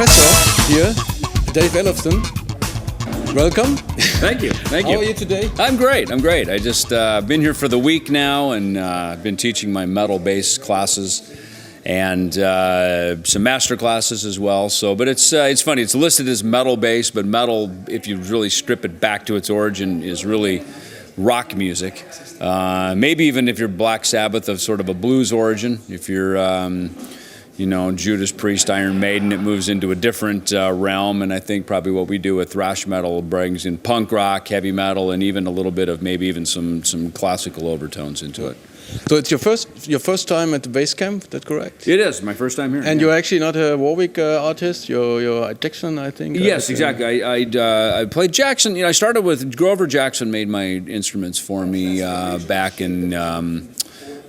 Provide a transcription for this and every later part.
professor here, Dave Ellefson. Welcome. Thank you. Thank you. How are you today? I'm great. I just been here for the week now, and been teaching my metal bass classes and some master classes as well. So, but it's funny. It's listed as metal bass, but metal, if you really strip it back to its origin, is really rock music. Maybe even if you're Black Sabbath, of sort of a blues origin. If you're Judas Priest, Iron Maiden, it moves into a different realm, and I think probably what we do with thrash metal brings in punk rock, heavy metal, and even a little bit of maybe even some classical overtones into it. So it's your first time at the bass camp, is that correct? It is my first time here. And you're actually not a Warwick artist, you're Jackson, I think? Yes, exactly. I played Jackson. I started with Grover Jackson made my instruments for me back in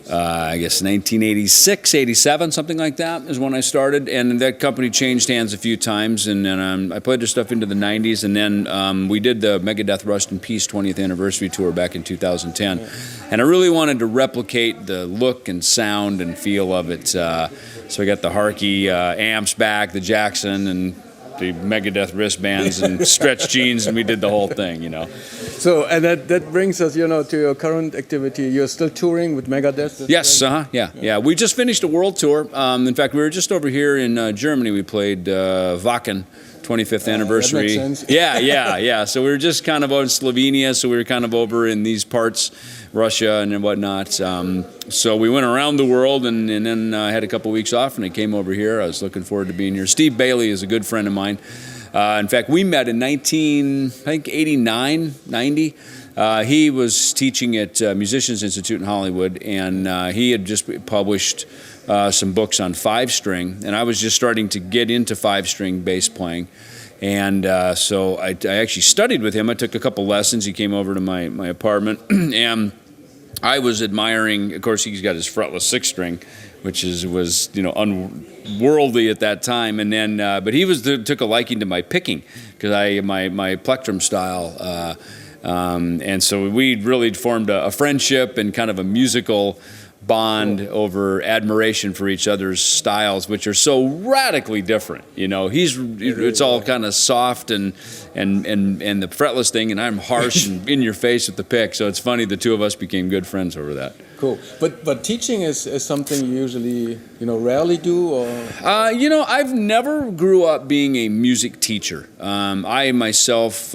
I guess 1986, 87, something like that is when I started, and that company changed hands a few times, and then I played their stuff into the 90s, and then we did the Megadeth Rust in Peace 20th anniversary tour back in 2010, and I really wanted to replicate the look and sound and feel of it, so I got the Harkey amps back, the Jackson, and the Megadeth wristbands and stretch jeans, and we did the whole thing, So, and that brings us, to your current activity. You're still touring with Megadeth? Yes, yeah. We just finished a world tour. In fact, we were just over here in Germany. We played Wacken, 25th anniversary. That makes sense. Yeah. So we were just kind of over in Slovenia, so we were kind of over in these parts, Russia and whatnot. So we went around the world, and then I had a couple weeks off, and I came over here. I was looking forward to being here. Steve Bailey is a good friend of mine. In fact, we met in 1989, 90. He was teaching at Musicians Institute in Hollywood, and he had just published some books on five-string, and I was just starting to get into five-string bass playing. And so I actually studied with him. I took a couple lessons. He came over to my apartment, and I was admiring, of course, he's got his fretless six-string, which was unworldly at that time, and then but he took a liking to my picking, because my plectrum style, and so we really formed a friendship and kind of a musical bond over admiration for each other's styles, which are so radically different. It's all kind of soft and the fretless thing, and I'm harsh and in your face with the pick. So it's funny, the two of us became good friends over that. Cool. But teaching is something you usually rarely do, or I've never grew up being a music teacher. I myself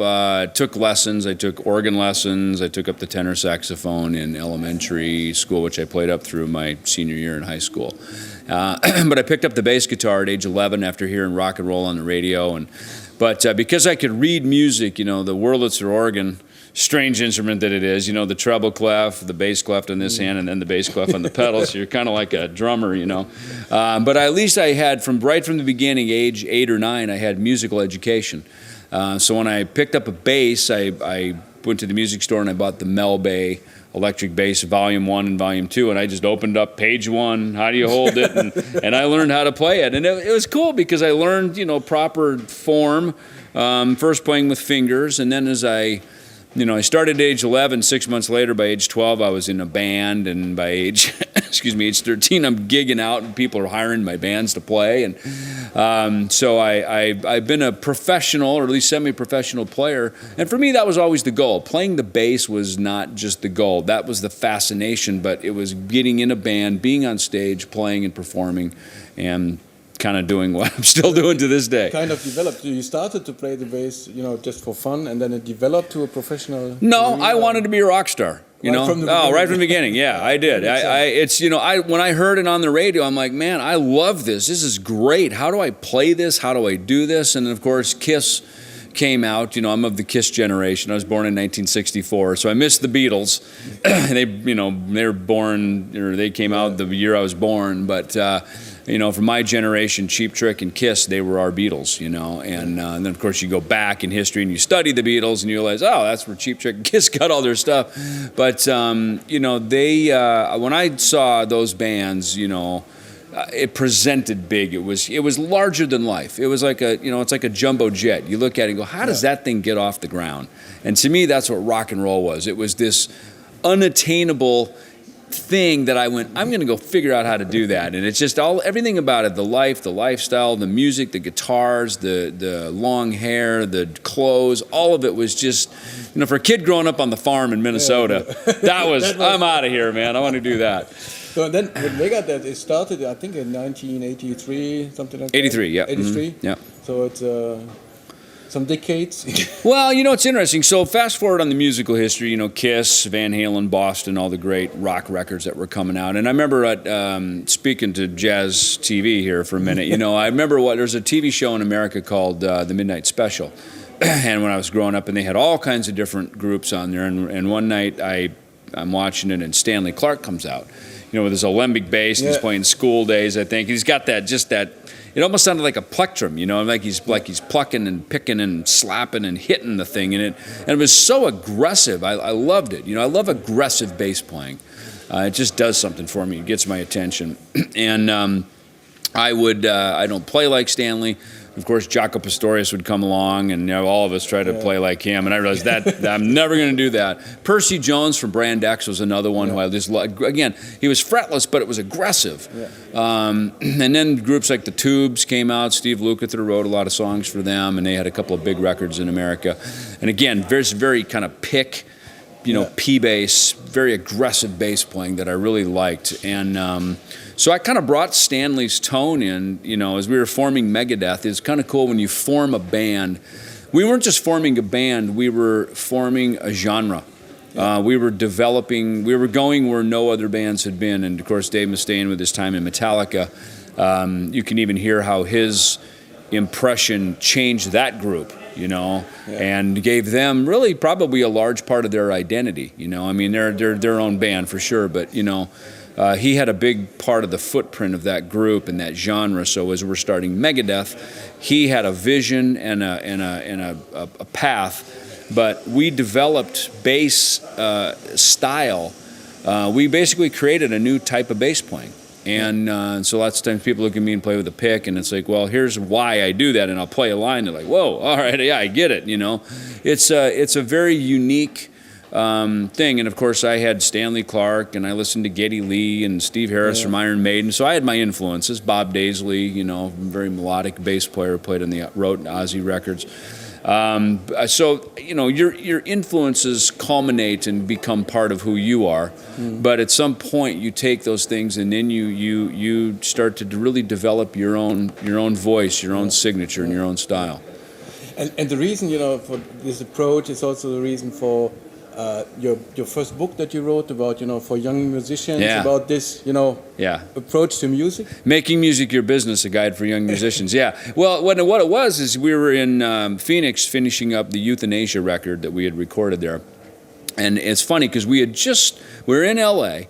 took lessons. I took organ lessons. I took up the tenor saxophone in elementary school, which I played up through my senior year in high school. But I picked up the bass guitar at age 11 after hearing rock and roll on the radio, but because I could read music, the Wurlitzer organ, strange instrument that it is, the treble clef, the bass clef on this hand, and then the bass clef on the pedal, so you're kind of like a drummer, But at least I had, right from the beginning, age 8 or 9, I had musical education. So when I picked up a bass, I went to the music store and I bought the Mel Bay electric bass volume 1 and volume 2, and I just opened up page 1, how do you hold it, and I learned how to play it, and it was cool because I learned proper form, first playing with fingers, and then as I started at age 11. 6 months later, by age 12, I was in a band, and by age, age 13, I'm gigging out, and people are hiring my bands to play, and so I've been a professional, or at least semi-professional player, and for me, that was always the goal. Playing the bass was not just the goal; that was the fascination, but it was getting in a band, being on stage, playing and performing, and kind of doing what I'm still doing to this day. Kind of developed. You started to play the bass, just for fun, and then it developed to a professional. No, I wanted to be a rock star. Right from the beginning. Yeah, I did. When I heard it on the radio, I'm like, man, I love this. This is great. How do I play this? How do I do this? And of course, Kiss came out. I'm of the Kiss generation. I was born in 1964, so I missed the Beatles. They were born, or they came out the year I was born, but. For my generation, Cheap Trick and Kiss, they were our Beatles, and then of course you go back in history and you study the Beatles and you realize, oh, that's where Cheap Trick and Kiss got all their stuff. But, they, when I saw those bands, it presented big. It was larger than life. It was like it's like a jumbo jet. You look at it and go, how does that thing get off the ground? And to me, that's what rock and roll was. It was this unattainable thing that I went, I'm going to go figure out how to do that. And it's just everything about it, the life, the lifestyle, the music, the guitars, the long hair, the clothes, all of it was just, for a kid growing up on the farm in Minnesota, I'm out of here, man. I want to do that. So then with Megadeth, it started, I think, in 1983, something like that. 83, yeah. 83? Mm-hmm. Yeah. So it's some decades. Well, it's interesting. So fast forward on the musical history, Kiss, Van Halen, Boston, all the great rock records that were coming out. And I remember speaking to Jazz TV here for a minute, I remember there's a TV show in America called The Midnight Special. And when I was growing up, and they had all kinds of different groups on there. And one night I'm watching it, and Stanley Clarke comes out, with his alembic bass, and he's playing School Days, I think. He's got that, it almost sounded like a plectrum, like he's plucking and picking and slapping and hitting the thing in it. And it was so aggressive. I loved it. I love aggressive bass playing. It just does something for me. It gets my attention. And I don't play like Stanley. Of course, Jaco Pastorius would come along, and all of us try to play like him. And I realized that I'm never going to do that. Percy Jones from Brand X was another one who I just loved. Again, he was fretless, but it was aggressive. Yeah. And then groups like the Tubes came out. Steve Lukather wrote a lot of songs for them, and they had a couple of big records in America. And again, very kind of pick, P bass, very aggressive bass playing that I really liked. And so I kind of brought Stanley's tone in, as we were forming Megadeth. It's kind of cool when you form a band. We weren't just forming a band, we were forming a genre. We were going where no other bands had been. And of course, Dave Mustaine with his time in Metallica, you can even hear how his impression changed that group, and gave them really probably a large part of their identity. I mean, they're their own band for sure, but he had a big part of the footprint of that group and that genre. So as we're starting Megadeth, he had a vision and a path, but we developed bass style. We basically created a new type of bass playing. And so lots of times people look at me and play with a pick, and it's like, well, here's why I do that, and I'll play a line. They're like, whoa, all right, yeah, I get it. It's a very unique thing. And of course, I had Stanley Clarke, and I listened to Geddy Lee and Steve Harris from Iron Maiden. So I had my influences. Bob Daisley, very melodic bass player, wrote Ozzy records. So your influences culminate and become part of who you are. But at some point, you take those things, and then you start to really develop your own voice, your own signature, and your own style. And the reason for this approach is also the reason for your first book that you wrote about for young musicians, about this approach to music. Making Music Your Business, a guide for young musicians. Well, what it was is we were in Phoenix finishing up the Euthanasia record that we had recorded there. And it's funny because we were in LA,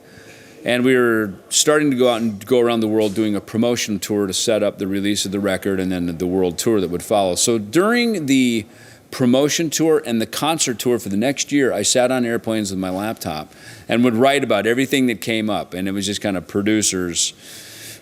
and we were starting to go out and go around the world doing a promotion tour to set up the release of the record and then the world tour that would follow. So during the promotion tour and the concert tour for the next year, I sat on airplanes with my laptop and would write about everything that came up. And it was just kind of producers,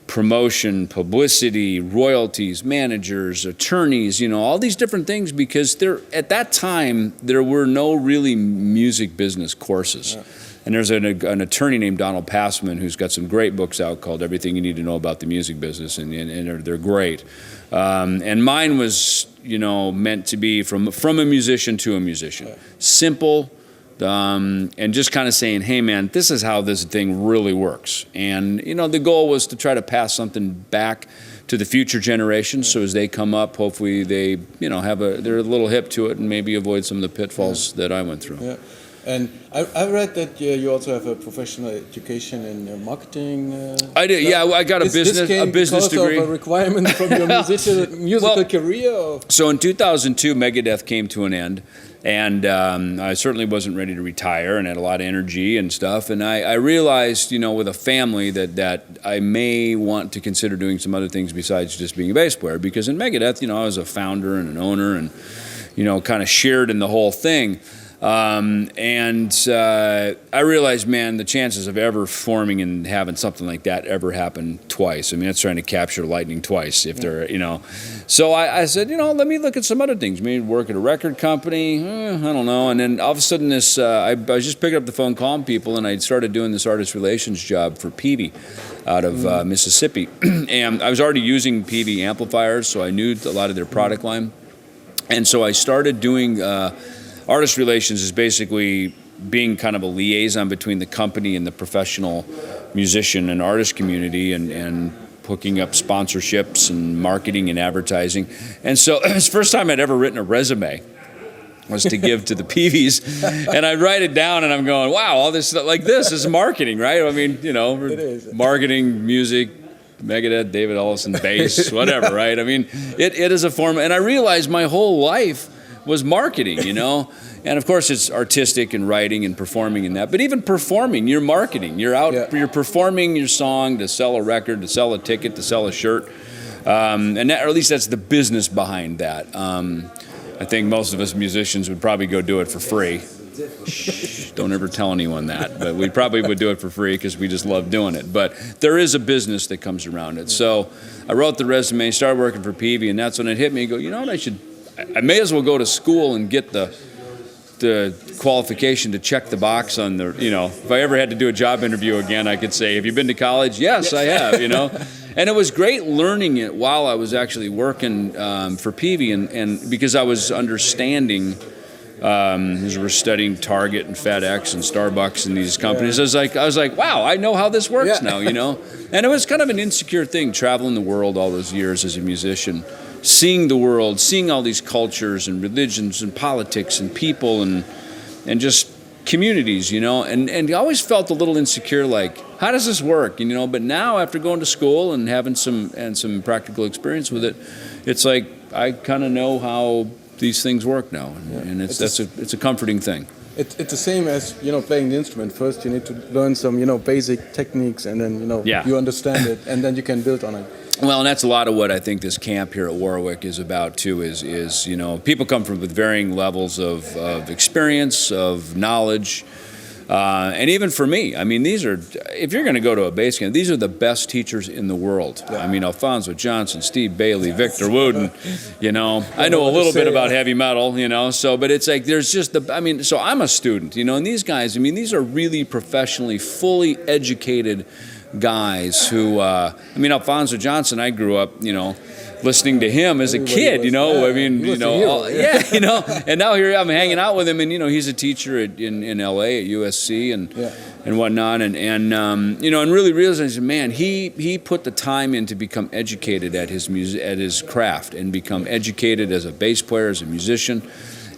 promotion, publicity, royalties, managers, attorneys, all these different things, because at that time, there were no really music business courses. Yeah. And there's an attorney named Donald Passman who's got some great books out called Everything You Need to Know About the Music Business, and they're great. And mine was, meant to be from a musician to a musician. Simple, and just kind of saying, hey, man, this is how this thing really works. And, the goal was to try to pass something back to the future generations, so as they come up, hopefully they, they're a little hip to it and maybe avoid some of the pitfalls that I went through. Yeah. And I read that you also have a professional education in marketing. I did, I got a business degree. Because of a requirement from your musical career? Or? So in 2002, Megadeth came to an end, and I certainly wasn't ready to retire and had a lot of energy and stuff. And I realized, with a family that I may want to consider doing some other things besides just being a bass player. Because in Megadeth, I was a founder and an owner and, kind of shared in the whole thing. I realized, man, the chances of ever forming and having something like that ever happen twice. I mean, that's trying to capture lightning twice if they're, you know. So I said, you know, let me look at some other things. Maybe work at a record company. I don't know. And then all of a sudden I was just picking up the phone calling people, and I started doing this artist relations job for Peavey out of Mississippi. And I was already using Peavey amplifiers, so I knew a lot of their product line. And so I started doing artist relations is basically being kind of a liaison between the company and the professional musician and artist community, and hooking up sponsorships and marketing and advertising. And so it's the first time I'd ever written a resume was to give to the Peaveys, and I'd write it down, and I'm going, wow, all this like this is marketing, right? I mean, you know, marketing, music, Megadeth, David Ellefson, bass, whatever, right? I mean, it is a form, and I realized my whole life was marketing, you know? And of course it's artistic and writing and performing and that, but even performing, you're marketing. You're out, you're performing your song to sell a record, to sell a ticket, to sell a shirt. And that, or at least that's the business behind that. I think most of us musicians would probably go do it for free. Shh, don't ever tell anyone that, but we probably would do it for free because we just love doing it. But there is a business that comes around it. So I wrote the resume, started working for Peavey, and that's when it hit me. Go, you know what, I may as well go to school and get the qualification to check the box on the, you know, if I ever had to do a job interview again, I could say, have you been to college? Yes, I have, you know. And it was great learning it while I was actually working for Peavey, and because I was understanding, as we're studying Target and FedEx and Starbucks and these companies, I was like, wow, I know how this works now, you know. And it was kind of an insecure thing, traveling the world all those years as a musician, seeing the world, seeing all these cultures and religions and politics and people and just communities, you know, and I always felt a little insecure, like, how does this work, you know? But now, after going to school and having some practical experience with it, it's like I kind of know how these things work now, and it's a comforting thing. It's the same as, you know, playing the instrument. First, you need to learn some, you know, basic techniques, and then, you know, you understand it, and then you can build on it. Well, and that's a lot of what I think this camp here at Warwick is about too. Is you know, people come from with varying levels of experience, of knowledge, and even for me, I mean, these are, if you're going to go to a bass camp, these are the best teachers in the world. Yeah. I mean, Alfonso Johnson, Steve Bailey, Victor Wooden, you know, I know a little bit about heavy metal, you know, so, but it's like, there's just so I'm a student, you know, and these guys, I mean, these are really professionally, fully educated guys who, I mean, Alfonso Johnson, I grew up, you know, listening to him as a kid, you know, I mean, you know, you know, and now here I'm hanging out with him, and, you know, he's a teacher in LA at USC and whatnot, and you know, and really realizing, man, he put the time in to become educated at his music, at his craft, and become educated as a bass player, as a musician.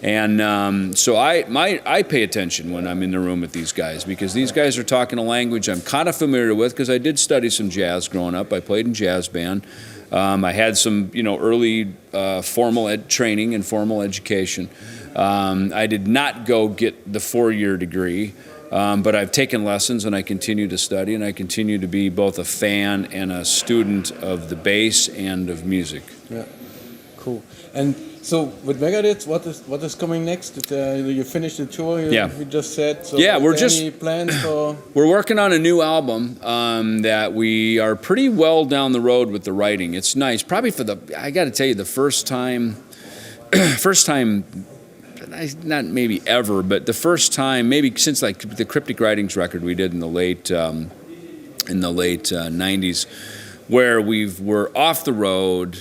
And so I pay attention when I'm in the room with these guys, because these guys are talking a language I'm kind of familiar with, because I did study some jazz growing up. I played in jazz band. I had some, you know, early formal training and formal education. I did not go get the 4-year degree, but I've taken lessons, and I continue to study, and I continue to be both a fan and a student of the bass and of music. Yeah, cool. And so with Megadeth, what is coming next? You finished the tour, you just said. So we're just any plans for? We're working on a new album that we are pretty well down the road with the writing. It's nice. Probably I got to tell you, the first time, not maybe ever, but the first time, maybe since like the Cryptic Writings record we did in the late 90s, where we're off the road.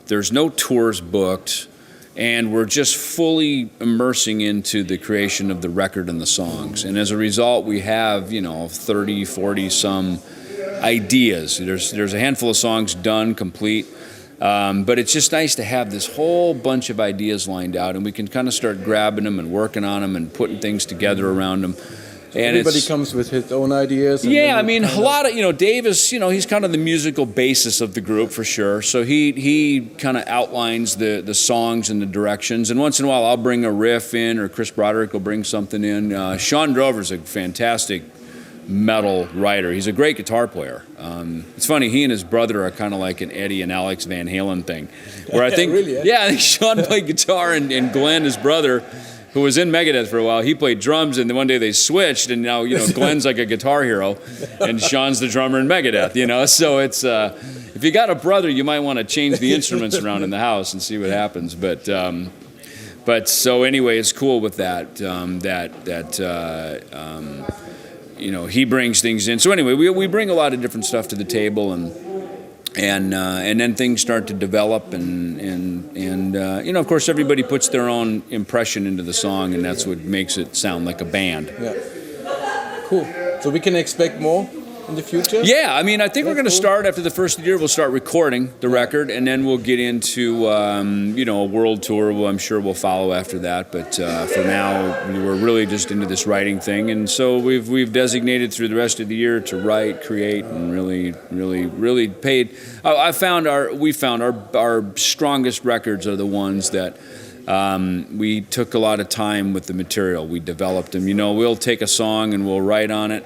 There's no tours booked, and we're just fully immersing into the creation of the record and the songs. And as a result, we have, you know, 30, 40 some ideas. There's a handful of songs done, complete, but it's just nice to have this whole bunch of ideas lined out, and we can kind of start grabbing them and working on them and putting things together around them. And everybody comes with his own ideas. Yeah, I mean, a lot of, you know, Dave is, you know, he's kind of the musical basis of the group for sure. So he kind of outlines the songs and the directions. And once in a while, I'll bring a riff in, or Chris Broderick will bring something in. Sean Drover's a fantastic metal writer. He's a great guitar player. It's funny, he and his brother are kind of like an Eddie and Alex Van Halen thing, where I think, really, I think Sean played guitar, and Glenn, his brother, who was in Megadeth for a while, he played drums, and then one day they switched, and now, you know, Glenn's like a guitar hero, and Sean's the drummer in Megadeth, you know? So it's, if you got a brother, you might want to change the instruments around in the house and see what happens. But so anyway, it's cool with that, you know, he brings things in. So anyway, we bring a lot of different stuff to the table, and then things start to develop, and you know, of course, everybody puts their own impression into the song, and that's what makes it sound like a band. Yeah. Cool. So we can expect more in the future? Yeah, I mean, I think we're going to start after the first of the year. We'll start recording the record, and then we'll get into you know, a world tour. Well, I'm sure we'll follow after that. But for now, we're really just into this writing thing, and so we've designated through the rest of the year to write, create, and really paid. We found our strongest records are the ones that. We took a lot of time with the material. We developed them. You know, we'll take a song and we'll write on it,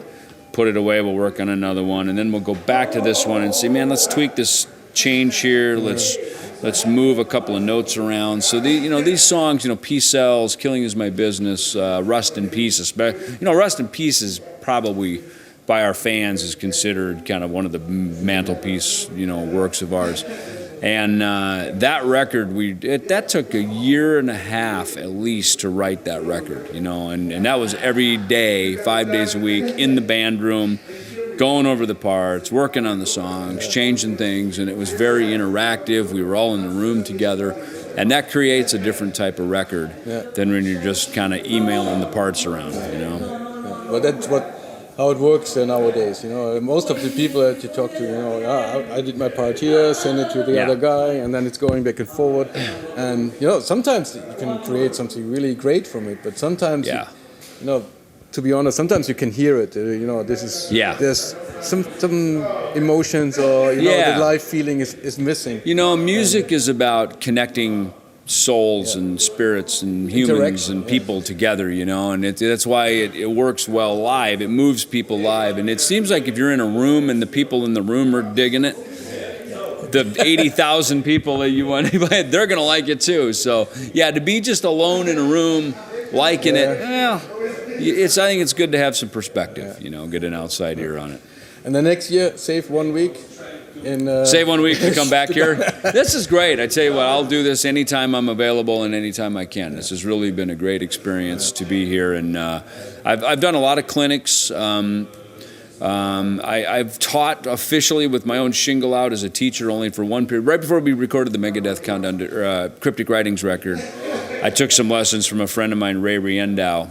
put it away, we'll work on another one, and then we'll go back to this one and say, man, let's tweak this change here, let's move a couple of notes around. So these songs, you know, Peace Sells, Killing Is My Business, Rust in Peace, you know, Rust in Peace is probably by our fans is considered kind of one of the mantelpiece, you know, works of ours. And that record, that took a year and a half at least to write that record, you know, and that was every day, 5 days a week, in the band room, going over the parts, working on the songs, changing things, and it was very interactive. We were all in the room together, and that creates a different type of record than when you're just kind of emailing the parts around, you know. Yeah. Well, that's how it works nowadays, you know. Most of the people that you talk to, you know, I did my part here, send it to the other guy, and then it's going back and forward. And, you know, sometimes you can create something really great from it, but sometimes, you know, to be honest, sometimes you can hear it, you know, there's some emotions, or, you know, the live feeling is missing. You know, music is about connecting souls and spirits and humans and people together, you know, and that's why it works well live. It moves people live, and it seems like if you're in a room and the people in the room are digging it, the 80,000 people that you want, they're going to like it too. So yeah, to be just alone in a room liking it, well, I think it's good to have some perspective, you know, get an outside ear on it. And the next year, save 1 week. Save 1 week to come back here. This is great. I tell you what, I'll do this anytime I'm available and anytime I can. This has really been a great experience to be here, and I've done a lot of clinics. I've taught officially with my own shingle out as a teacher only for one period. Right before we recorded the Megadeth Countdown Cryptic Writings record, I took some lessons from a friend of mine, Ray Riendow,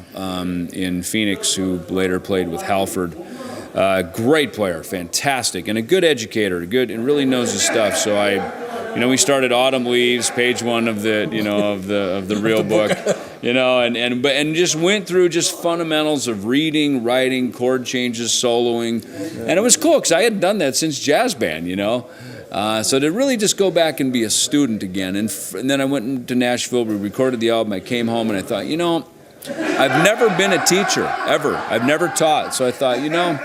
in Phoenix, who later played with Halford. Great player, fantastic, and a good educator, and really knows his stuff. So we started Autumn Leaves, page 1 of the, you know, of the real book, you know, and just went through just fundamentals of reading, writing, chord changes, soloing, and it was cool because I hadn't done that since jazz band, you know. So to really just go back and be a student again, and then I went to Nashville. We recorded the album. I came home and I thought, you know, I've never been a teacher ever. I've never taught, so I thought, you know,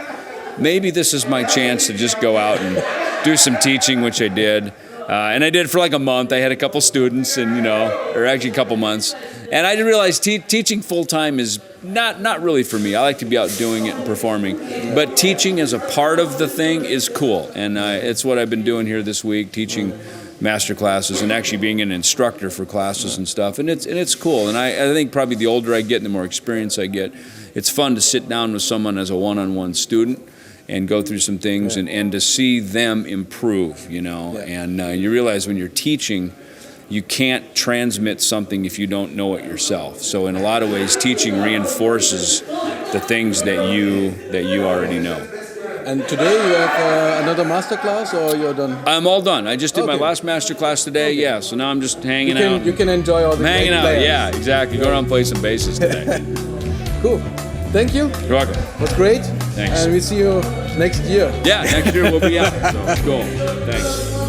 maybe this is my chance to just go out and do some teaching, which I did. And I did for like a month. I had a couple students, and, you know, or actually a couple months. And I realized teaching full-time is not really for me. I like to be out doing it and performing. But teaching as a part of the thing is cool. And it's what I've been doing here this week, teaching master classes and actually being an instructor for classes and stuff. And it's cool. And I think probably the older I get and the more experience I get, it's fun to sit down with someone as a one-on-one student and go through some things and to see them improve, you know. And you realize when you're teaching, you can't transmit something if you don't know it yourself. So in a lot of ways, teaching reinforces the things that you already know. And today you have another master class, or you're done? I'm all done. I just did my last master class today. Yeah, so now I'm just hanging out. You can enjoy all the hanging out. Players. Yeah, exactly. Go around and play some basses today. Cool. Thank you. You're welcome. It was great. Thanks. And we see you next year. Yeah, next year we'll be out. So cool. Thanks.